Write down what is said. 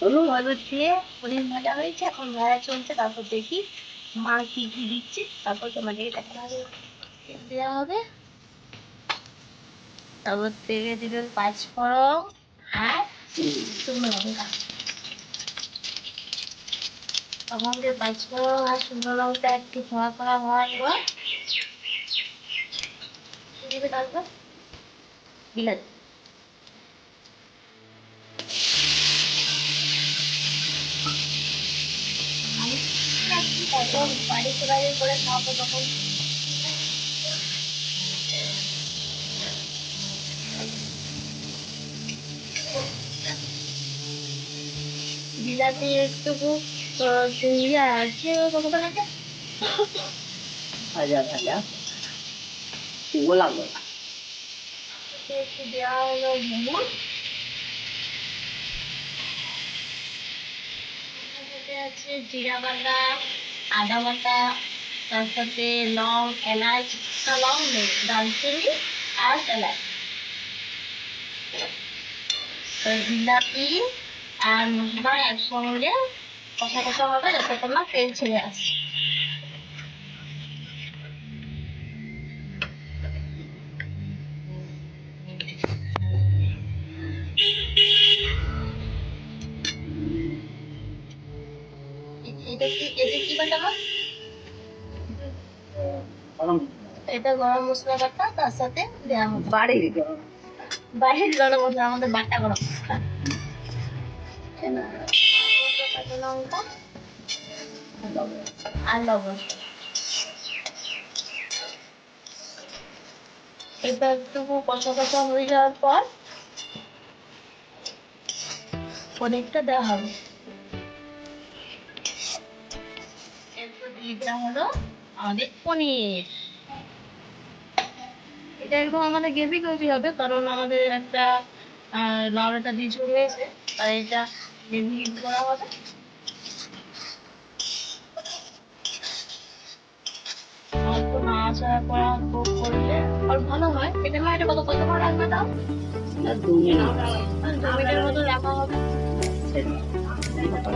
হলুদ দিয়ে পনির ভাজা হয়েছে, এখন ভাজা চলছে। তারপর দেখি মা কি কি দিচ্ছে, তারপর তোমাকে দেখা হবে। তেল দেওয়া হবে, তারপর তেলে দিবে পাঁচফোড়ন আর শুকনো লঙ্কা। তখন যে পাঁচফোড়ন আর শুকনো লঙ্কা একটু ধোয়া করা হওয়ার পর দিবে তারপর বিলাতি। তারপর বাড়িতে বাইরে করে খাবো তখন। বিলাতি একটু আছে কতটা লাগে ভাজা ভাজা গোলা গোলা একটু দেওয়া হলো হলুদ, আছে জিরা বাটা, আদা বাটা, তার সাথে লং, এলাচ, লং নেই, দারচিনি আর এলাচ। বিলাতি আর মশলা একসঙ্গে কষা কষা হবে যাতে তোমার তেল ছেড়ে আসে। এটা কি বাটা মা? এটা গরম মশলা বাটা, তার সাথে দেওয়া হবে বাড়ির গরম বাহির গরম মশলা, আমাদের বাটা গরম মশলা। কাঁচা লঙ্কা আর লবণ। এটা একটু কষা কষা হয়ে যাওয়ার পর পনিরটা দেওয়া হবে। এরপর দিয়ে দেওয়া হলো আমাদের পনির। এটা একদম আমাদের গ্রেভি গ্রেভি হবে, কারণ আমাদের একটা লাউড়াটা দিয়ে চলে এসে, তাই এটা গ্রেভি করা হবে। অল্প নাড়াচাড়া করা করলে আর ভালো হয়। এটা না, এটা কতক্ষণ রাখবে তাও? 2 মিনিট 2 মিনিটের মতো রাখা হবে।